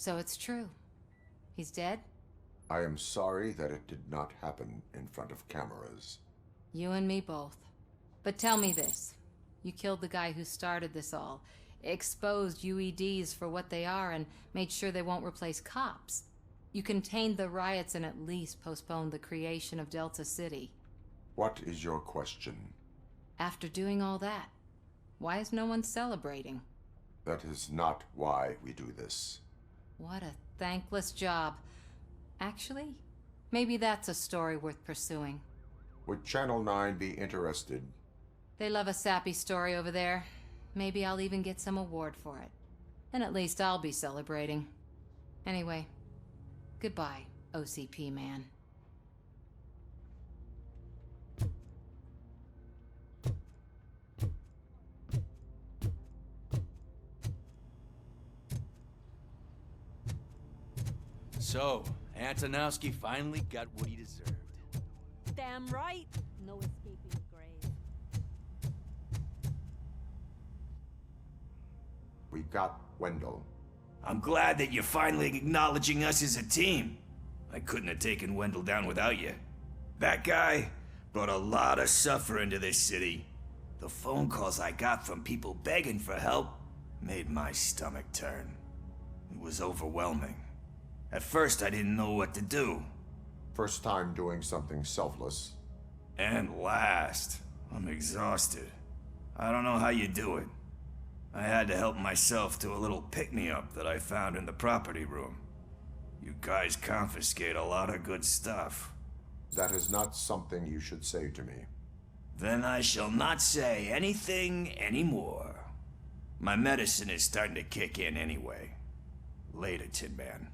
So it's true. He's dead? I am sorry that it did not happen in front of cameras. You and me both. But tell me this. You killed the guy who started this all, exposed UEDs for what they are, and made sure they won't replace cops. You contained the riots and at least postponed the creation of Delta City. What is your question? After doing all that, why is no one celebrating? That is not why we do this. What a thankless job. Actually, maybe that's a story worth pursuing. Would Channel 9 be interested? They love a sappy story over there. Maybe I'll even get some award for it. And at least I'll be celebrating. Anyway, goodbye, OCP man. So, Antonowski finally got what he deserved. Damn right. No escaping the grave. We got Wendell. I'm glad that you're finally acknowledging us as a team. I couldn't have taken Wendell down without you. That guy brought a lot of suffering to this city. The phone calls I got from people begging for help made my stomach turn. It was overwhelming. At first, I didn't know what to do. First time doing something selfless. And last, I'm exhausted. I don't know how you do it. I had to help myself to a little pick-me-up that I found in the property room. You guys confiscate a lot of good stuff. That is not something you should say to me. Then I shall not say anything anymore. My medicine is starting to kick in anyway. Later, Tin Man.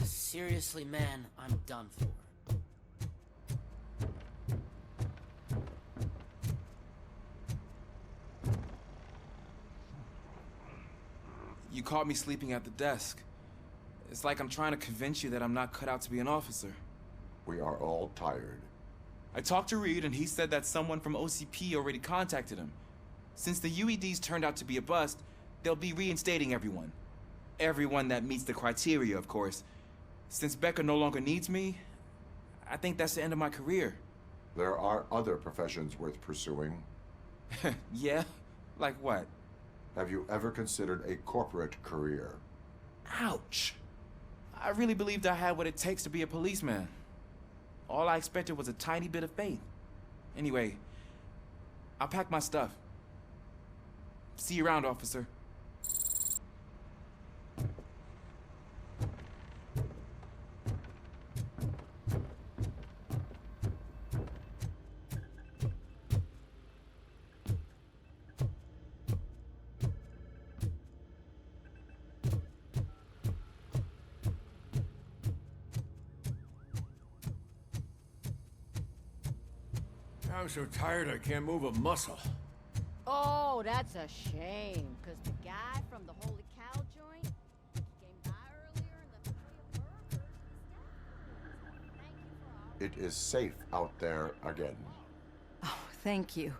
Seriously, man, I'm done for. You caught me sleeping at the desk. It's like I'm trying to convince you that I'm not cut out to be an officer. We are all tired. I talked to Reed and he said that someone from OCP already contacted him. Since the UEDs turned out to be a bust, they'll be reinstating everyone. Everyone that meets the criteria, of course. Since Becca no longer needs me, I think that's the end of my career. There are other professions worth pursuing. Yeah? Like what? Have you ever considered a corporate career? Ouch! I really believed I had what it takes to be a policeman. All I expected was a tiny bit of faith. Anyway, I'll pack my stuff. See you around, officer. I'm so tired I can't move a muscle. Oh, that's a shame. Because the guy from the Holy Cow joint, he came by earlier and left a tray of burgers and stuff. Thank you for all. It is safe out there again. Oh, thank you.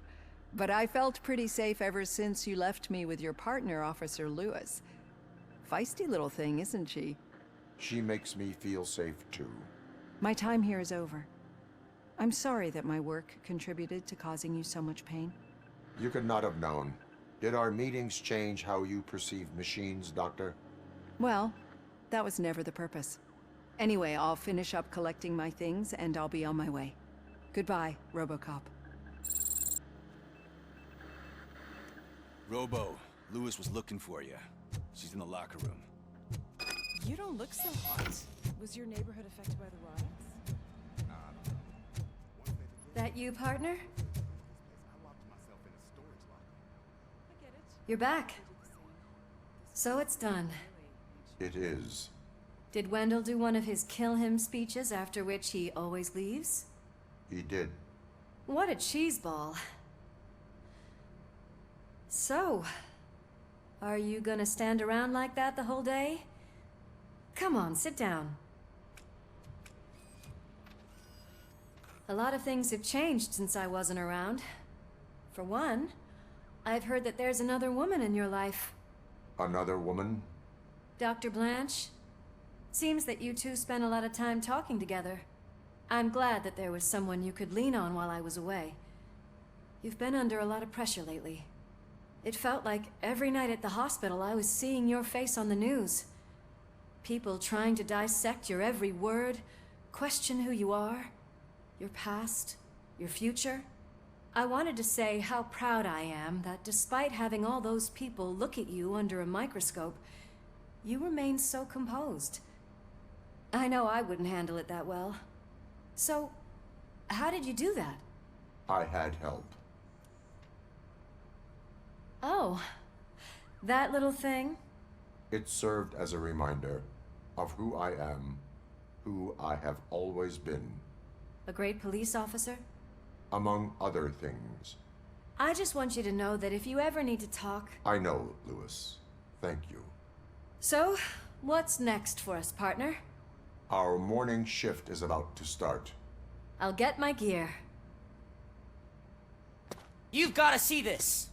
But I felt pretty safe ever since you left me with your partner, Officer Lewis. Feisty little thing, isn't she? She makes me feel safe too. My time here is over. I'm sorry that my work contributed to causing you so much pain. You could not have known. Did our meetings change how you perceive machines, Doctor? Well, that was never the purpose. Anyway, I'll finish up collecting my things and I'll be on my way. Goodbye, RoboCop. Robo, Lewis was looking for you. She's in the locker room. You don't look so hot. Was your neighborhood affected by the riots? That you, partner? I get it. You're back. So it's done. It is. Did Wendell do one of his kill him speeches after which he always leaves? He did. What a cheeseball. So, are you gonna stand around like that the whole day? Come on, sit down. A lot of things have changed since I wasn't around. For one, I've heard that there's another woman in your life. Another woman? Dr. Blanche? Seems that you two spent a lot of time talking together. I'm glad that there was someone you could lean on while I was away. You've been under a lot of pressure lately. It felt like every night at the hospital I was seeing your face on the news. People trying to dissect your every word, question who you are, your past, your future. I wanted to say how proud I am that despite having all those people look at you under a microscope, you remain so composed. I know I wouldn't handle it that well. So, how did you do that? I had help. Oh, that little thing? It served as a reminder of who I am, who I have always been. A great police officer? Among other things. I just want you to know that if you ever need to talk... I know, Lewis. Thank you. So, what's next for us, partner? Our morning shift is about to start. I'll get my gear. You've got to see this!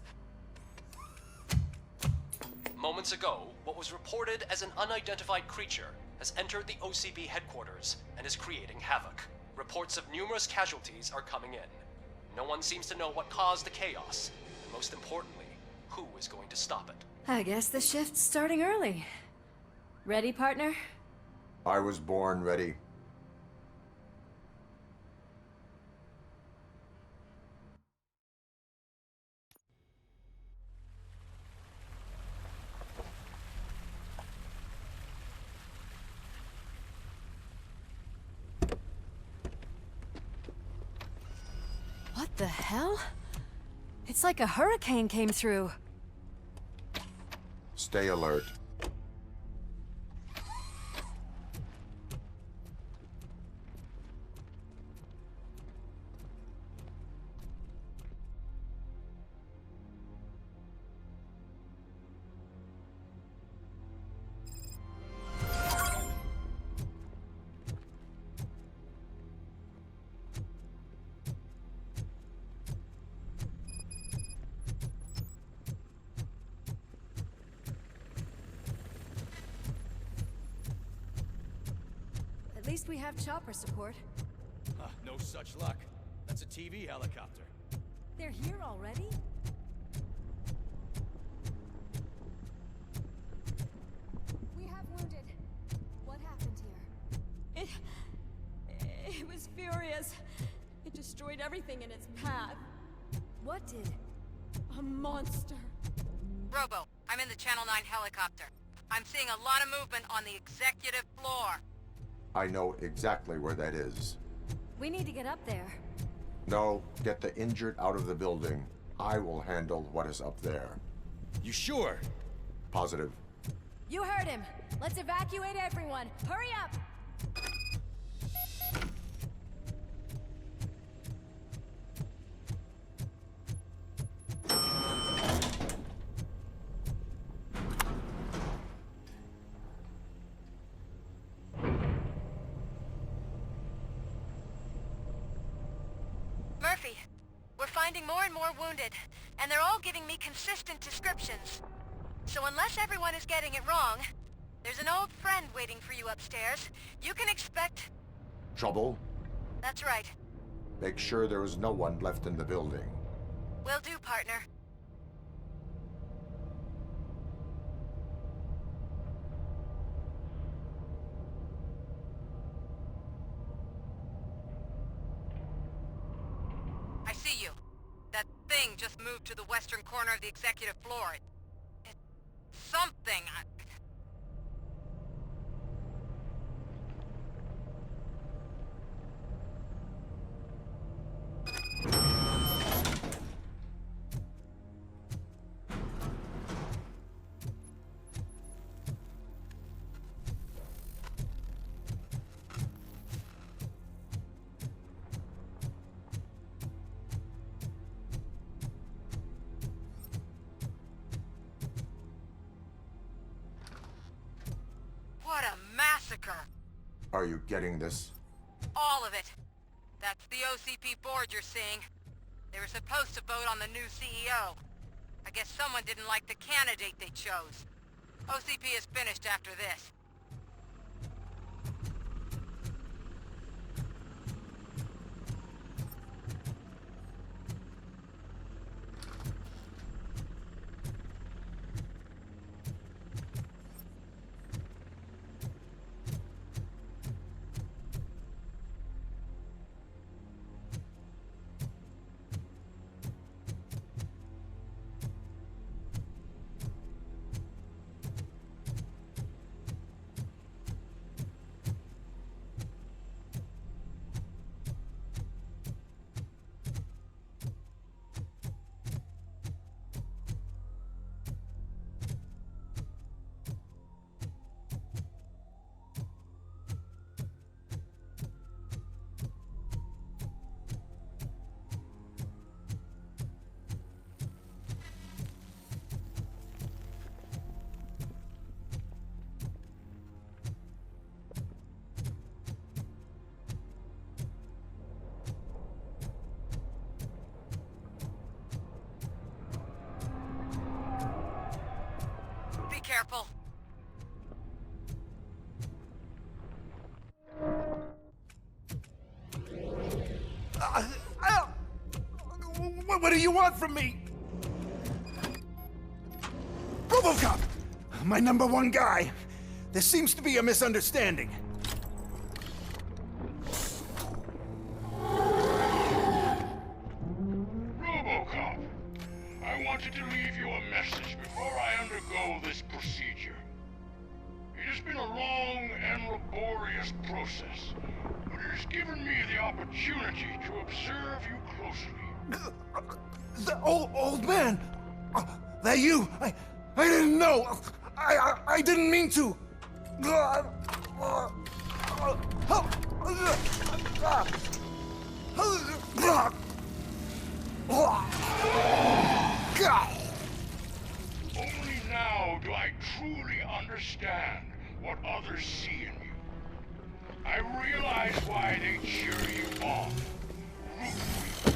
Moments ago, what was reported as an unidentified creature has entered the OCB headquarters and is creating havoc. Reports of numerous casualties are coming in. No one seems to know what caused the chaos, and most importantly, who is going to stop it. I guess the shift's starting early. Ready, partner? I was born ready. What the hell? It's like a hurricane came through. Stay alert. At least we have chopper support. No such luck. That's a TV helicopter. They're here already? We have wounded. What happened here? It was furious. It destroyed everything in its path. What did? A monster. Robo, I'm in the Channel 9 helicopter. I'm seeing a lot of movement on the executive floor. I know exactly where that is. We need to get up there. No, get the injured out of the building. I will handle what is up there. You sure? Positive. You heard him. Let's evacuate everyone. Hurry up! Murphy, we're finding more and more wounded, and they're all giving me consistent descriptions. So unless everyone is getting it wrong, there's an old friend waiting for you upstairs. You can expect... Trouble? That's right. Make sure there is no one left in the building. Will do, partner. I see you. That thing just moved to the western corner of the executive floor. It's something. What a massacre! Are you getting this? All of it. That's the OCP board you're seeing. They were supposed to vote on the new CEO. I guess someone didn't like the candidate they chose. OCP is finished after this. Be careful. What do you want from me? RoboCop! My #1 guy. There seems to be a misunderstanding. RoboCop, I wanted to leave you a message before I undergo this procedure. It has been a long and laborious process, but it has given me the opportunity to observe you closely. The old man! That you? I didn't know! I didn't mean to! Only now do I truly understand what others see in you. I realize why they cheer you on, root for you.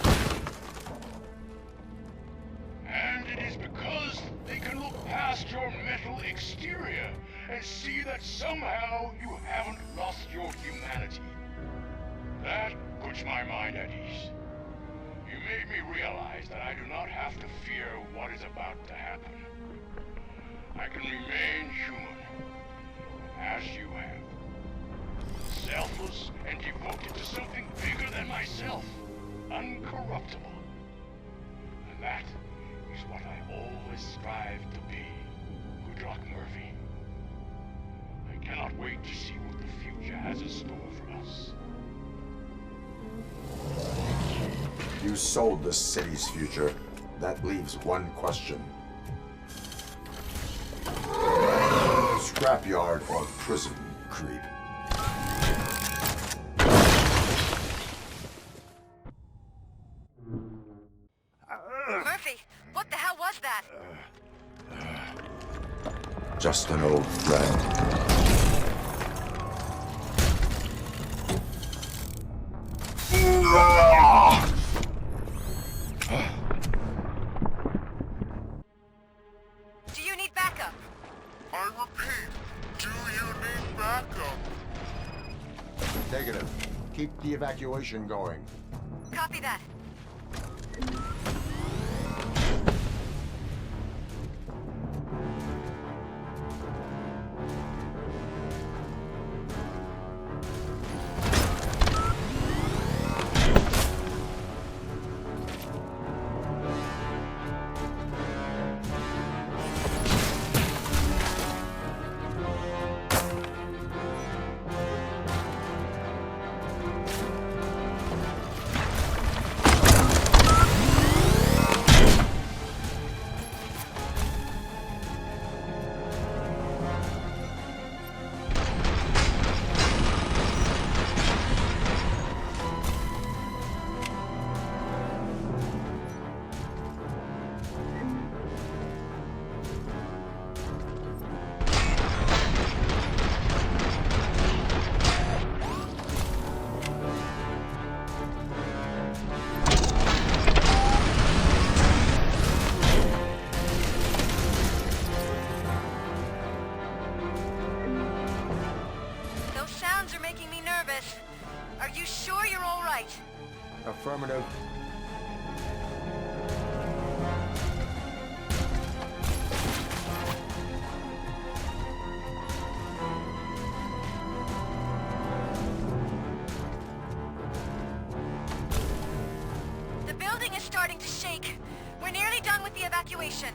And it is because they can look past your metal exterior and see that somehow you haven't lost your humanity. That puts my mind at ease. You made me realize that I do not have to fear what is about to happen. I can remain human, as you have. Selfless and devoted to something bigger than myself. Uncorruptible. And that is what I always strive to be. Good luck, Murphy. I cannot wait to see what the future has in store for us. You sold the city's future. That leaves one question. Scrapyard or prison, creep? Murphy, what the hell was that? Just an old friend. Do you need backup? I repeat, do you need backup? Negative. Keep the evacuation going. Copy that. Lewis. Are you sure you're all right? Affirmative. The building is starting to shake. We're nearly done with the evacuation.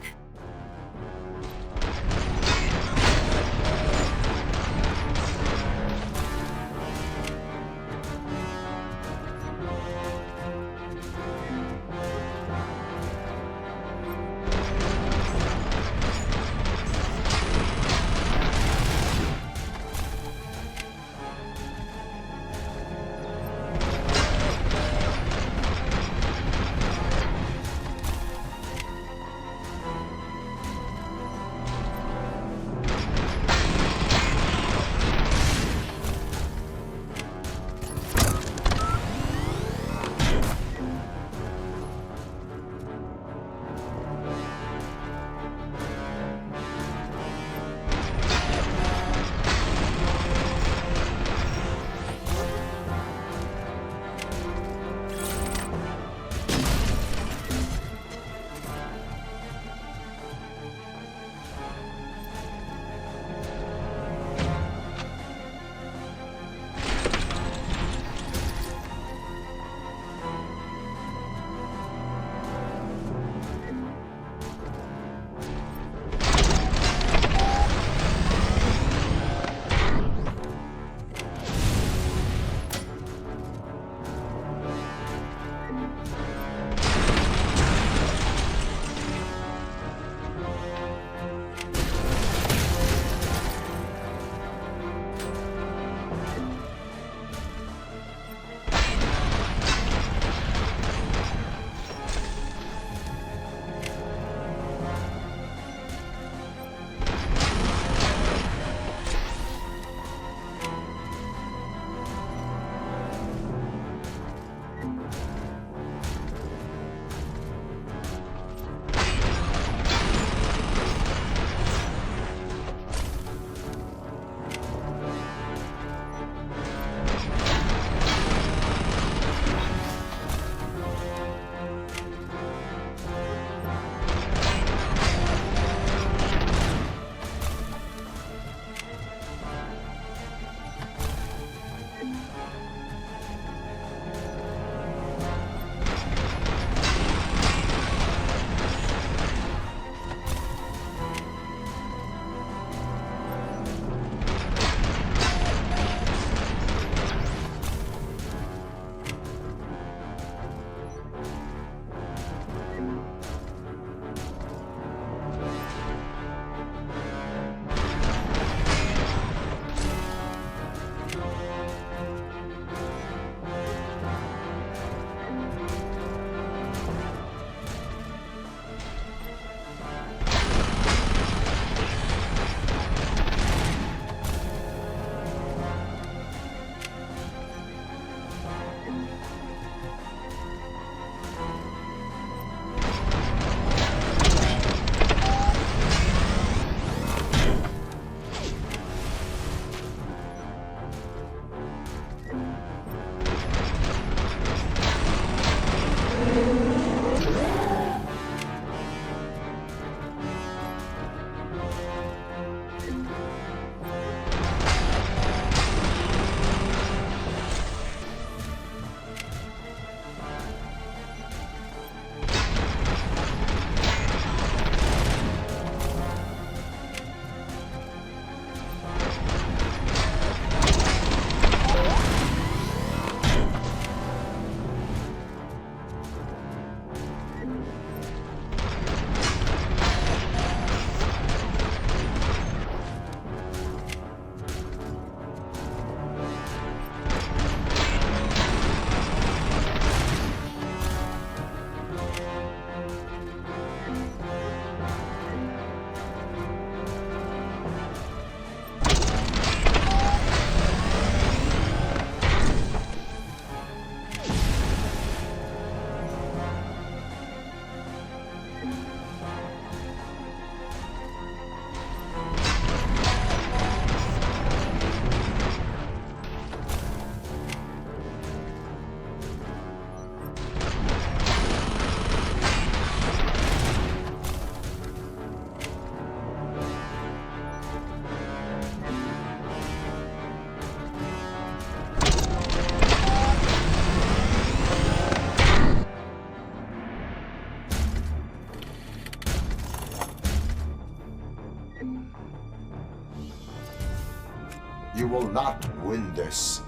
You will not win this.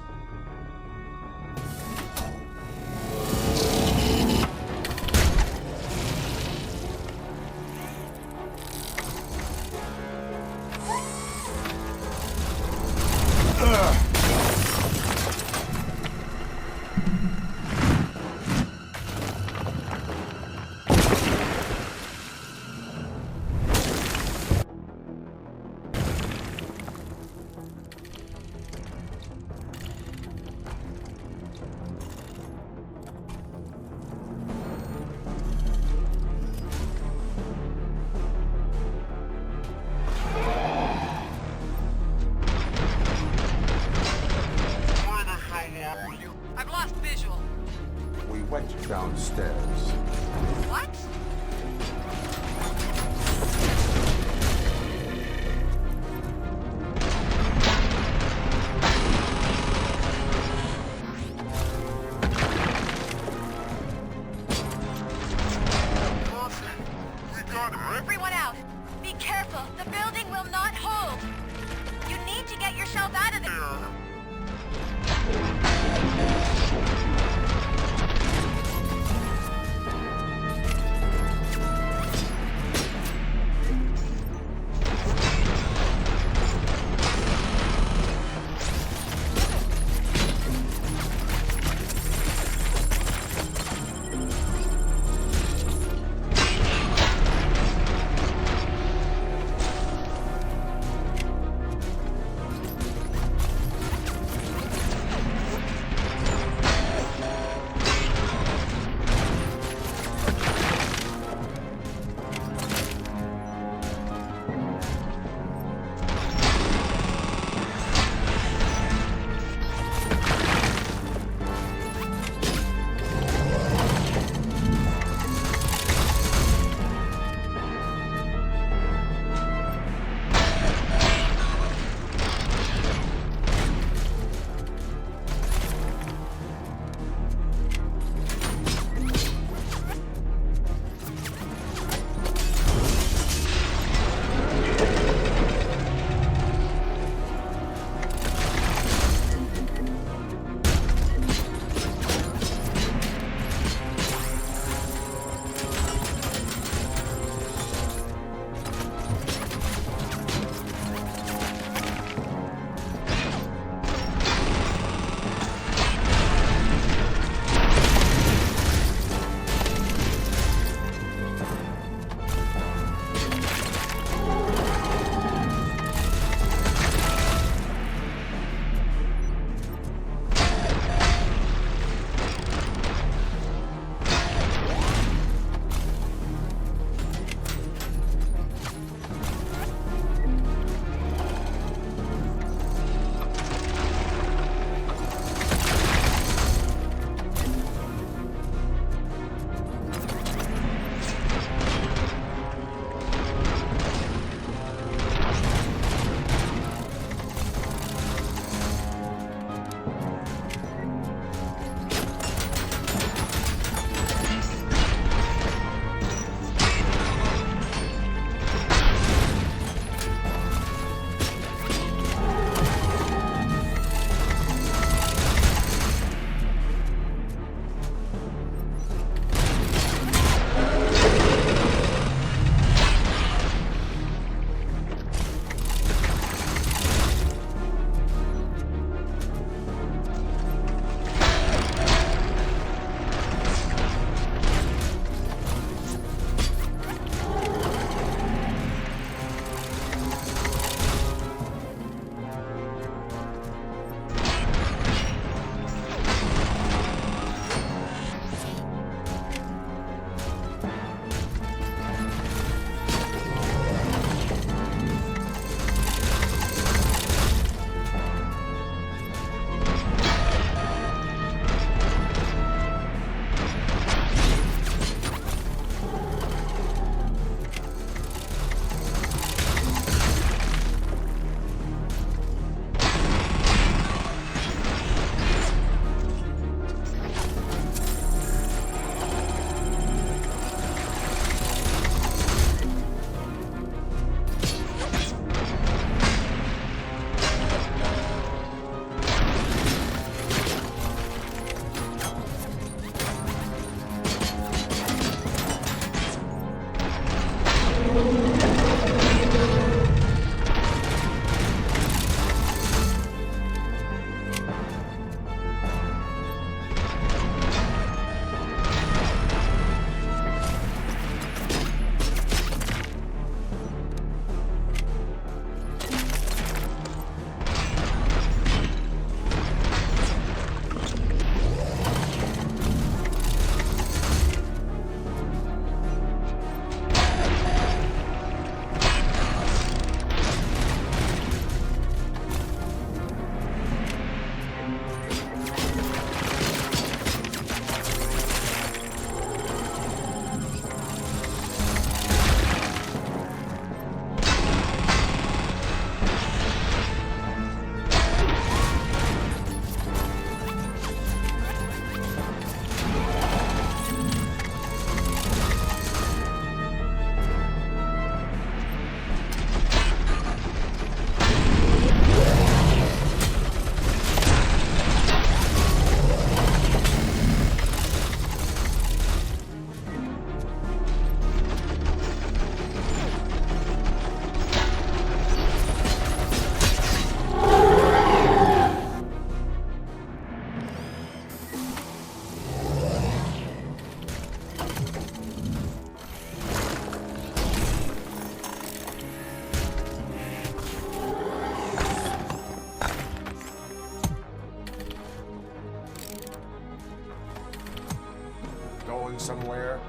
somewhere?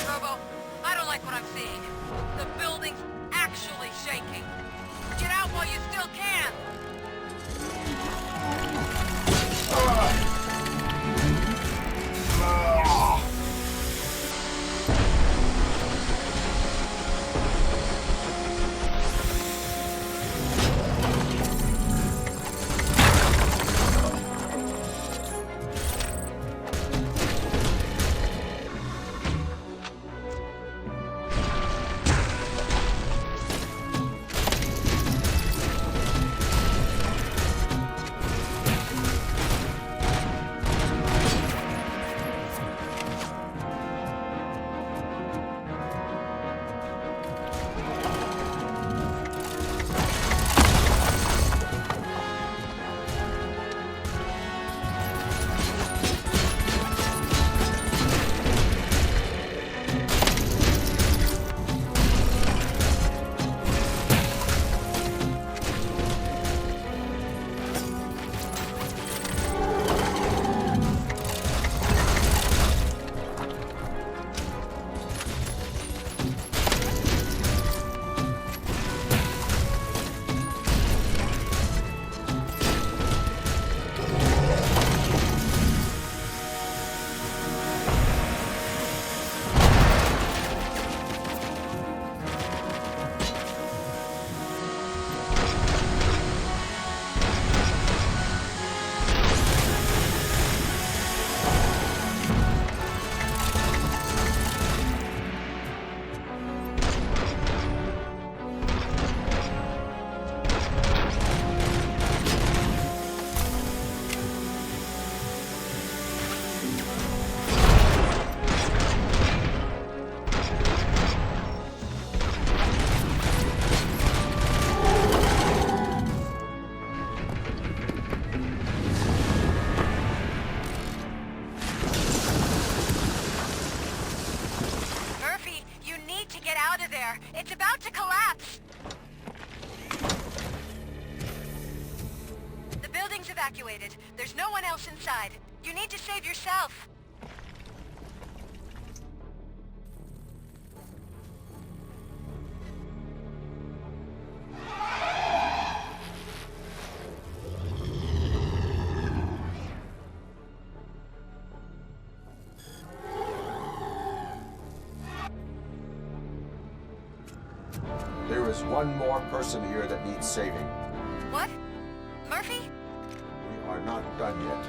Robo, I don't like what I'm seeing. The building's actually shaking. Get out while you still can! It's about to collapse! The building's evacuated. There's no one else inside. You need to save yourself. There is one more person here that needs saving. What? Murphy? We are not done yet.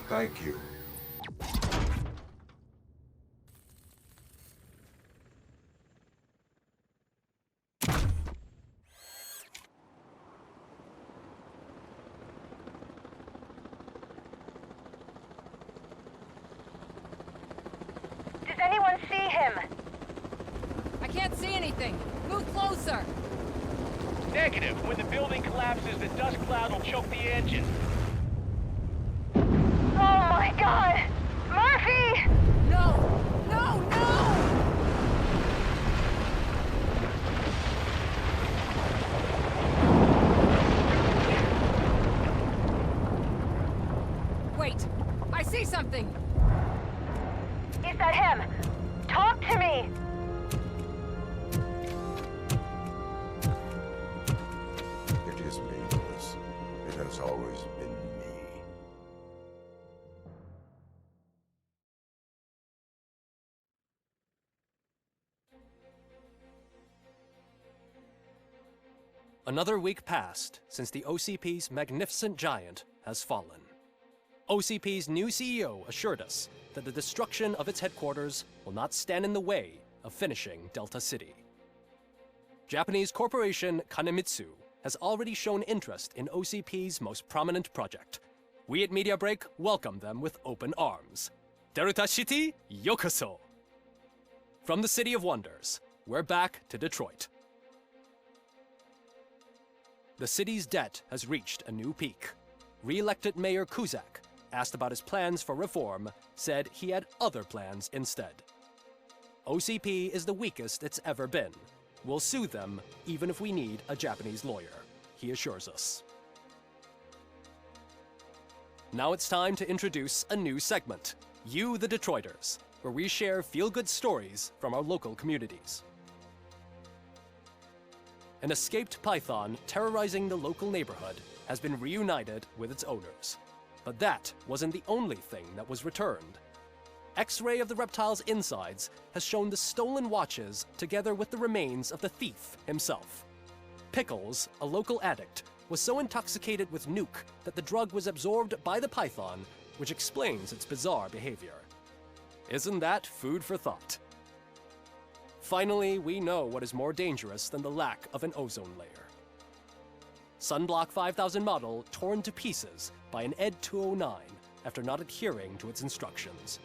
Thank you. Does anyone see him? I can't see anything. Move closer. Negative. When the building collapses, the dust cloud will choke the engine. Oh my god! Murphy! No! No! No! Wait! I see something! Is that him? Talk to me! It is me, Louis. It has always been me. Another week passed since the OCP's magnificent giant has fallen. OCP's new CEO assured us that the destruction of its headquarters will not stand in the way of finishing Delta City. Japanese corporation Kanemitsu has already shown interest in OCP's most prominent project. We at Media Break welcome them with open arms. Delta City, yokoso! From the City of Wonders, we're back to Detroit. The city's debt has reached a new peak. Re-elected Mayor Cusack, asked about his plans for reform, said he had other plans instead. OCP is the weakest it's ever been. We'll sue them even if we need a Japanese lawyer, he assures us. Now it's time to introduce a new segment, You the Detroiters, where we share feel-good stories from our local communities. An escaped python terrorizing the local neighborhood has been reunited with its owners. But that wasn't the only thing that was returned. X-ray of the reptile's insides has shown the stolen watches together with the remains of the thief himself. Pickles, a local addict, was so intoxicated with nuke that the drug was absorbed by the python, which explains its bizarre behavior. Isn't that food for thought? Finally, we know what is more dangerous than the lack of an ozone layer. Sunblock 5000 model torn to pieces by an ED 209 after not adhering to its instructions.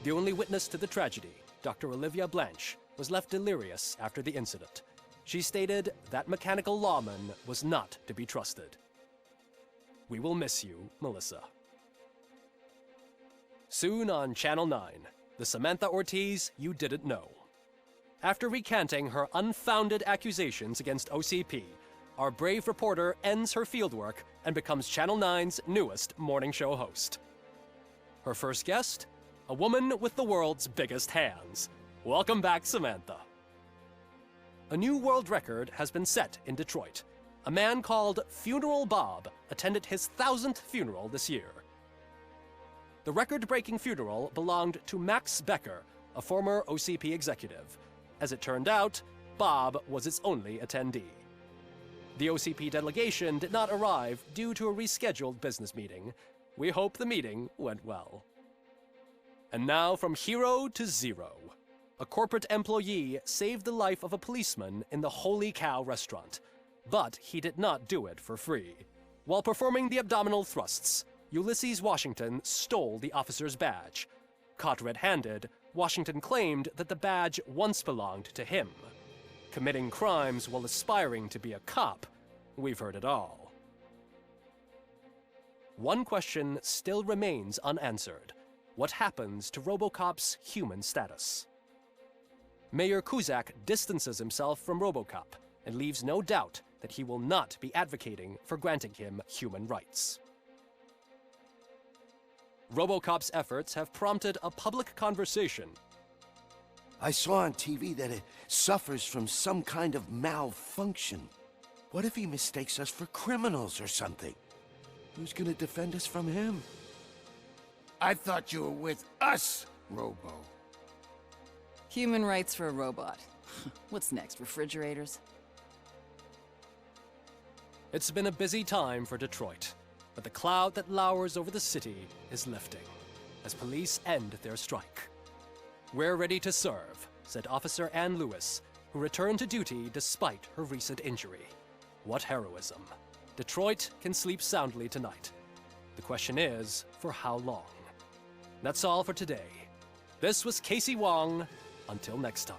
The only witness to the tragedy, Dr. Olivia Blanche, was left delirious after the incident. She stated that mechanical lawman was not to be trusted. We will miss you, Melissa. Soon on Channel 9, the Samantha Ortiz you didn't know. After recanting her unfounded accusations against OCP, our brave reporter ends her fieldwork and becomes Channel 9's newest morning show host. Her first guest? A woman with the world's biggest hands. Welcome back, Samantha. A new world record has been set in Detroit. A man called Funeral Bob attended his 1000th funeral this year. The record-breaking funeral belonged to Max Becker, a former OCP executive. As it turned out, Bob was its only attendee. The OCP delegation did not arrive due to a rescheduled business meeting. We hope the meeting went well. And now from hero to zero. A corporate employee saved the life of a policeman in the Holy Cow restaurant. But he did not do it for free. While performing the abdominal thrusts, Ulysses Washington stole the officer's badge. Caught red-handed, Washington claimed that the badge once belonged to him. Committing crimes while aspiring to be a cop, we've heard it all. One question still remains unanswered. What happens to RoboCop's human status? Mayor Cusack distances himself from RoboCop and leaves no doubt that he will not be advocating for granting him human rights. RoboCop's efforts have prompted a public conversation. I saw on TV that it suffers from some kind of malfunction. What if he mistakes us for criminals or something? Who's gonna defend us from him? I thought you were with us, Robo. Human rights for a robot. What's next, refrigerators? It's been a busy time for Detroit, but the cloud that lowers over the city is lifting as police end their strike. We're ready to serve, said Officer Ann Lewis, who returned to duty despite her recent injury. What heroism. Detroit can sleep soundly tonight. The question is, for how long? That's all for today. This was Casey Wong. Until next time.